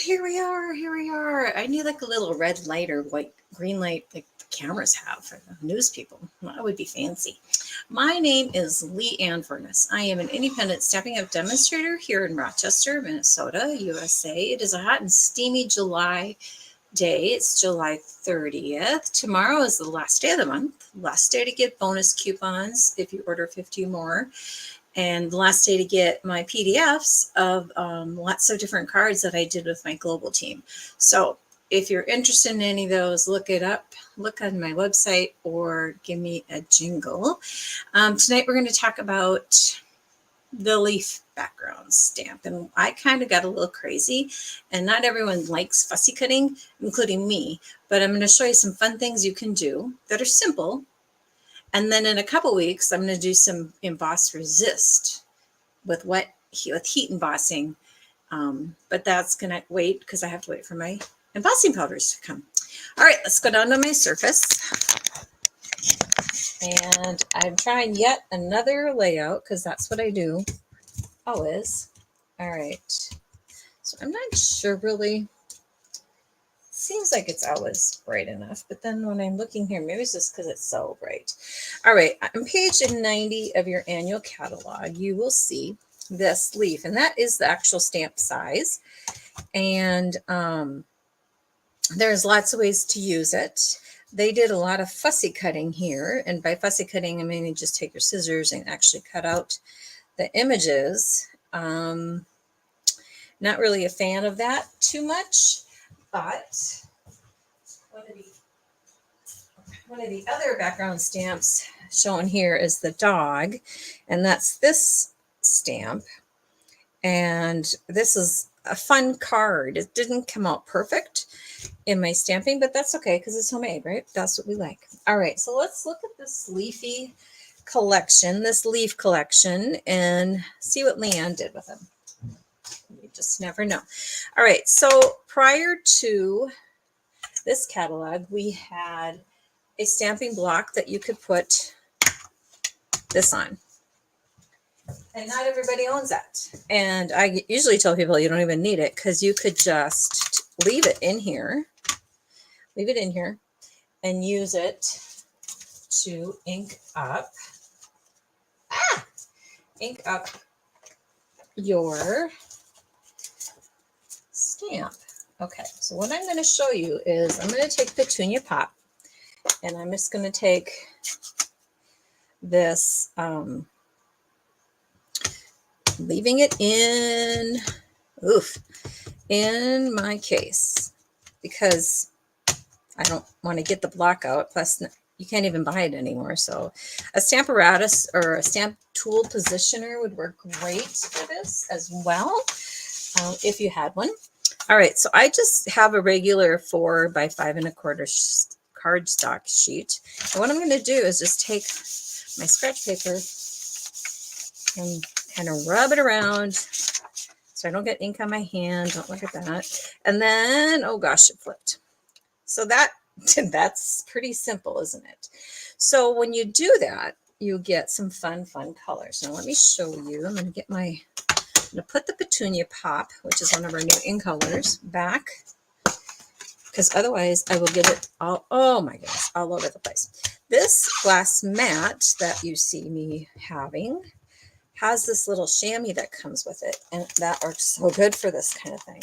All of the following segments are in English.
here we are. Here we are. I need like a little red light or white, green light, like the cameras have for the news people. That would be fancy. My name is Lee Ann Furness. I am an independent Stampin' Up! Demonstrator here in Rochester, Minnesota, USA. It is a hot and steamy July day. It's July 30th. Tomorrow is the last day of the month. Last day to get bonus coupons if you order 50 more. And the last day to get my PDFs of lots of different cards that I did with my global team. So if you're interested in any of those, look it up, look on my website, or give me a jingle. Tonight we're going to talk about the leaf background stamp. And I kind of got a little crazy, and not everyone likes fussy cutting, including me. But I'm going to show you some fun things you can do that are simple. And then in a couple weeks, I'm going to do some emboss resist with heat embossing. But that's going to wait because I have to wait for my embossing powders to come. All right, let's go down to my surface. And I'm trying yet another layout because that's what I do always. All right. So I'm not sure really. Seems like it's always bright enough, but then when I'm looking here, maybe it's just because it's so bright. All right, on page 90 of your annual catalog, you will see this leaf, and that is the actual stamp size. And there's lots of ways to use it. They did a lot of fussy cutting here, and by fussy cutting, I mean you just take your scissors and actually cut out the images. Not really a fan of that too much. But one of the other background stamps shown here is the dog, and that's this stamp. And this is a fun card. It didn't come out perfect in my stamping, but that's okay because it's homemade, right? That's what we like. All right, so let's look at this leafy collection, this leaf collection, and see what Leanne did with them. You just never know. All right, so prior to this catalog, we had a stamping block that you could put this on. And not everybody owns that. And I usually tell people you don't even need it because you could just leave it in here, and use it to ink up your stamp. Okay, so what I'm going to show you is I'm going to take Petunia Pop, and I'm just going to take this, leaving it in my case because I don't want to get the block out. Plus, you can't even buy it anymore. So a Stamparatus or a stamp tool positioner would work great for this as well, if you had one. All right, so I just have a regular 4 by 5 1/4 cardstock sheet. And what I'm going to do is just take my scratch paper and kind of rub it around so I don't get ink on my hand. Don't look at that. And then, oh gosh, it flipped. So that's pretty simple, isn't it? So when you do that, you get some fun colors. Now let me show you. I'm going to put the Petunia Pop, which is one of our new in colors, back, because otherwise I will get it all, oh my goodness, all over the place. This glass mat that you see me having has this little chamois that comes with it, and that works so good for this kind of thing.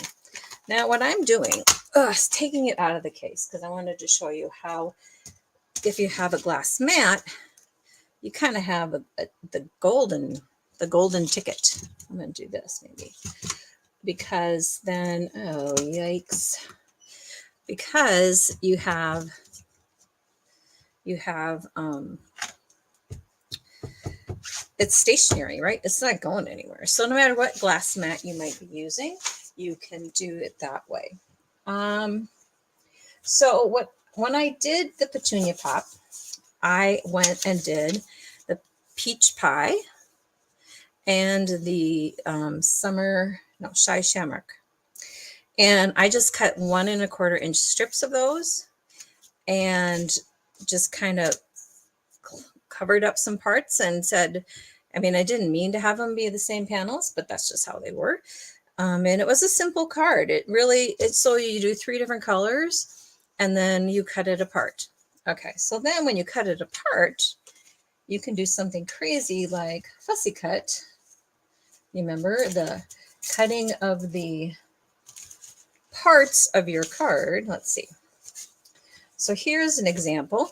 Now what I'm doing is taking it out of the case because I wanted to show you how, if you have a glass mat, you kind of have the golden ticket. I'm going to do this maybe because then, oh yikes, because you have it's stationary, right? It's not going anywhere. So no matter what glass mat you might be using, you can do it that way. So when I did the Petunia Pop, I went and did the peach pie and the Shy Shamrock. And I just cut 1 1/4 inch strips of those and just kind of covered up some parts and said, I mean, I didn't mean to have them be the same panels, but that's just how they were. And it was a simple card. It's so you do 3 different colors and then you cut it apart. Okay, so then when you cut it apart, you can do something crazy like fussy cut. You remember the cutting of the parts of your card. Let's see. So here's an example.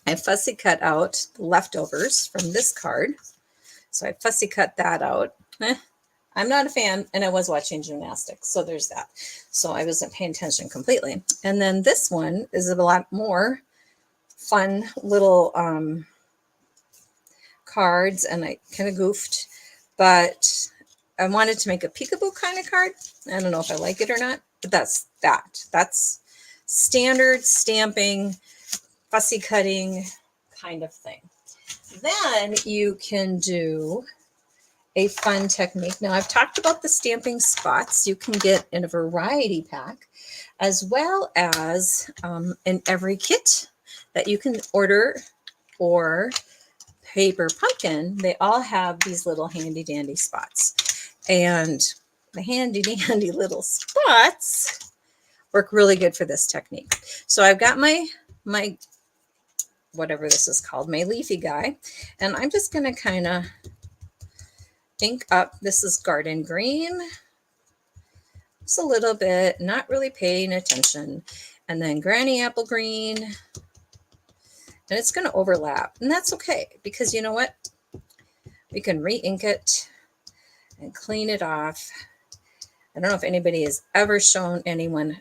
I fussy cut out the leftovers from this card. So I fussy cut that out. I'm not a fan, and I was watching gymnastics, so there's that. So I wasn't paying attention completely. And then this one is a lot more fun little cards, and I kind of goofed, but I wanted to make a peekaboo kind of card. I don't know if I like it or not, but that's that. That's standard stamping, fussy cutting kind of thing. Then you can do a fun technique. Now, I've talked about the stamping spots you can get in a variety pack, as well as in every kit that you can order, or Paper Pumpkin. They all have these little handy dandy spots. And the handy dandy little spots work really good for this technique. So I've got my whatever this is called, my leafy guy, and I'm just going to kind of ink up. This is garden green. Just a little bit, not really paying attention. And then granny apple green. And it's going to overlap. And that's okay, because you know what? We can re-ink it and clean it off. I don't know if anybody has ever shown anyone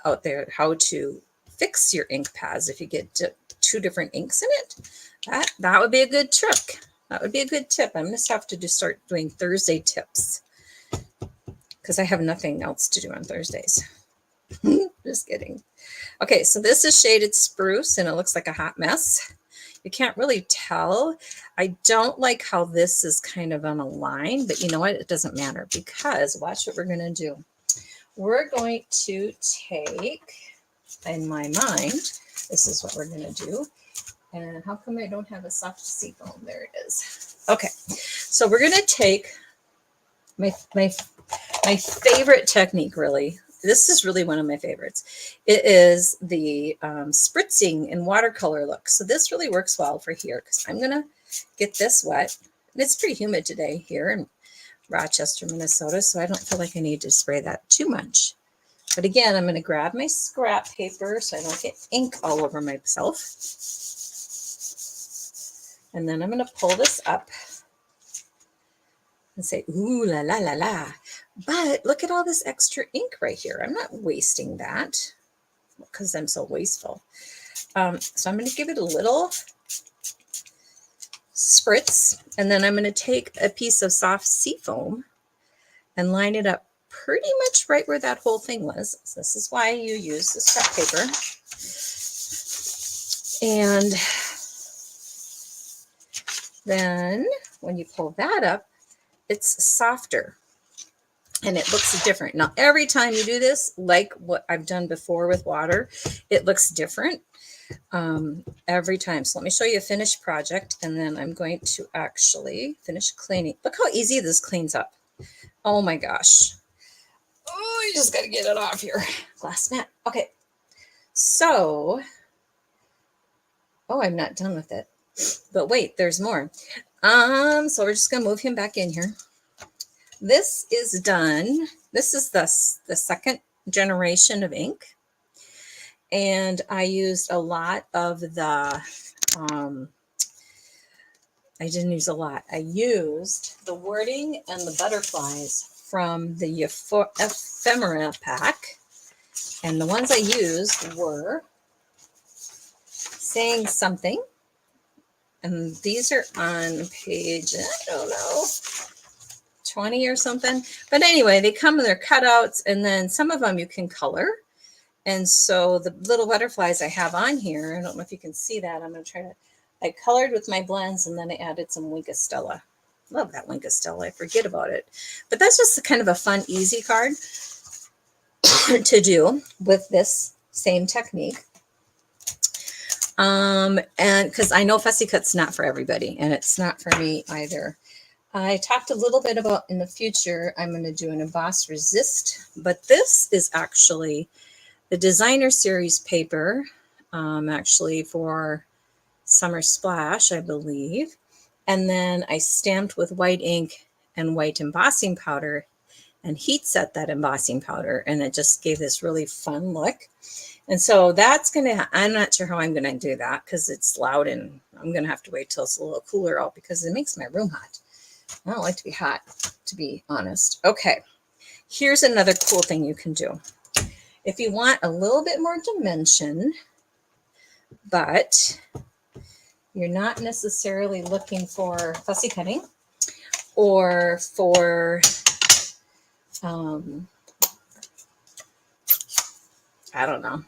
out there how to fix your ink pads if you get 2 different inks in it. That would be a good trick. That would be a good tip. I'm going to have to just start doing Thursday tips because I have nothing else to do on Thursdays. Just kidding. Okay, so this is shaded spruce, and it looks like a hot mess. You can't really tell. I don't like how this is kind of on a line, but you know what? It doesn't matter, because watch what we're going to do. We're going to take, in my mind, this is what we're going to do. And how come I don't have a soft seafoam? There it is. Okay, so we're going to take my favorite technique, really. This is really one of my favorites. It is the spritzing in watercolor look. So this really works well for here, because I'm going to get this wet. And it's pretty humid today here in Rochester, Minnesota, so I don't feel like I need to spray that too much. But again, I'm going to grab my scrap paper so I don't get ink all over myself. And then I'm going to pull this up and say, ooh, la, la, la, la. But look at all this extra ink right here. I'm not wasting that because I'm so wasteful. So I'm going to give it a little spritz, and then I'm going to take a piece of soft seafoam and line it up pretty much right where that whole thing was. So this is why you use the scrap paper. And then when you pull that up, it's softer and it looks different. Now, every time you do this, like what I've done before with water, it looks different every time. So let me show you a finished project, and then I'm going to actually finish cleaning. Look how easy this cleans up. Oh my gosh. Oh, you just got to get it off here. Glass mat. Okay. So, oh, I'm not done with it. But wait, there's more. So we're just going to move him back in here. This is done. This is the second generation of ink. And I used a lot of the, I didn't use a lot. I used the wording and the butterflies from the ephemera pack. And the ones I used were Saying Something. And these are on page, I don't know, 20 or something. But anyway, they come in their cutouts, and then some of them you can color. And so the little butterflies I have on here, I don't know if you can see that. I'm going to try to, I colored with my blends, and then I added some Wink of Stella. Love that Wink of Stella. I forget about it. But that's just kind of a fun, easy card to do with this same technique. And because I know fussy cut's not for everybody, and it's not for me either. I talked a little bit about in the future, I'm going to do an emboss resist, but this is actually the designer series paper, actually for Summer Splash, I believe. And then I stamped with white ink and white embossing powder and heat set that embossing powder. And it just gave this really fun look. And so that's going to, I'm not sure how I'm going to do that because it's loud and I'm going to have to wait till it's a little cooler out because it makes my room hot. I don't like to be hot, to be honest. Okay, here's another cool thing you can do. If you want a little bit more dimension, but you're not necessarily looking for fussy cutting or for, I don't know,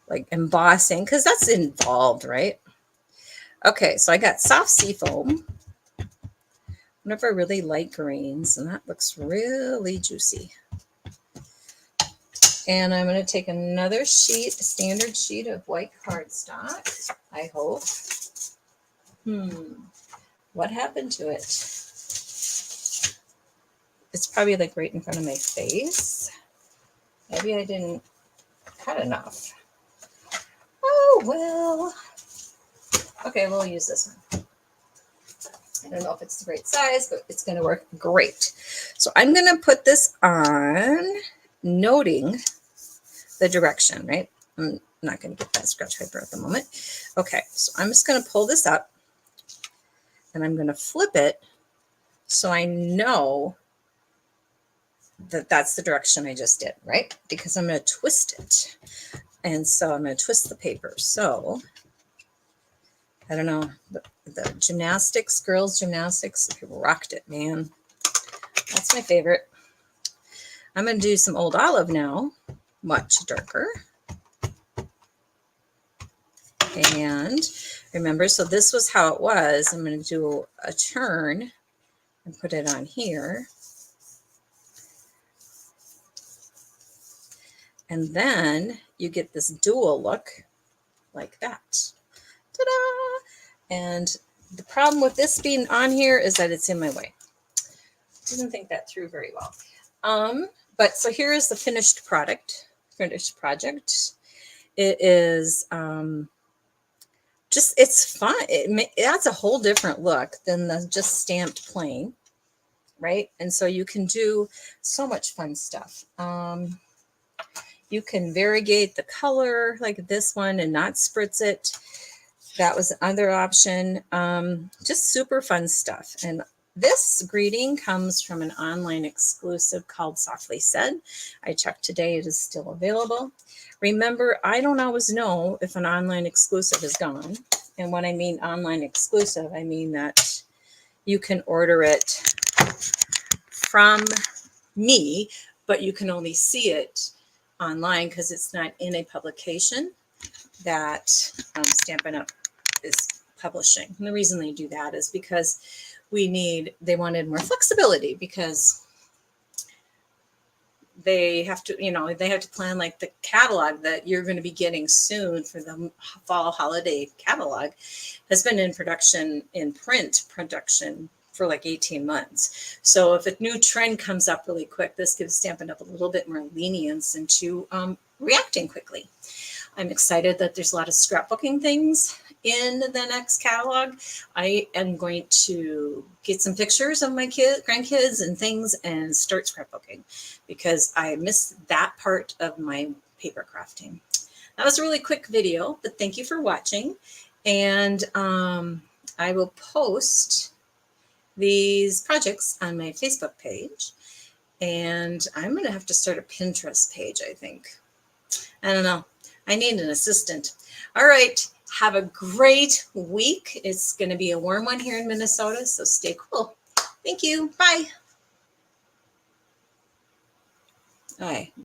like embossing, because that's involved, right? Okay, so I got soft seafoam. One of our really light greens, and that looks really juicy. And I'm going to take another sheet, a standard sheet of white cardstock, I hope. What happened to it? It's probably like right in front of my face. Maybe I didn't cut enough. Oh, well. Okay, we'll use this one. I don't know if it's the right size, but it's going to work great. So I'm going to put this on, noting the direction, right? I'm not going to get that scratch paper at the moment. Okay, so I'm just going to pull this up and I'm going to flip it so I know that that's the direction I just did, right? Because I'm going to twist it. And so I'm going to twist the paper. So I don't know, the gymnastics, girls gymnastics, rocked it, man. That's my favorite. I'm going to do some Old Olive now, much darker. And remember, so this was how it was. I'm going to do a turn and put it on here. And then you get this dual look like that. Ta-da! And the problem with this being on here is that it's in my way. Didn't think that through very well. But so here is the finished project. It is just, it's fun. That's a whole different look than the just stamped plain, right? And so you can do so much fun stuff. You can variegate the color like this one and not spritz it. That was the other option. Just super fun stuff. And this greeting comes from an online exclusive called Softly Said. I checked today, it is still available. Remember, I don't always know if an online exclusive is gone. And when I mean online exclusive, I mean that you can order it from me, but you can only see it online because it's not in a publication that Stampin' Up! Is publishing. And the reason they do that is because they wanted more flexibility because they have to, they have to plan like the catalog that you're going to be getting soon for the fall holiday catalog has been in production, in print production for like 18 months. So if a new trend comes up really quick, this gives Stampin' Up! A little bit more lenience into reacting quickly. I'm excited that there's a lot of scrapbooking things in the next catalog. I am going to get some pictures of my grandkids and things and start scrapbooking because I missed that part of my paper crafting. That was a really quick video, but thank you for watching. And I will post these projects on my Facebook page. And I'm going to have to start a Pinterest page, I think. I don't know. I need an assistant. All right. Have a great week. It's going to be a warm one here in Minnesota, so stay cool. Thank you. Bye. Bye.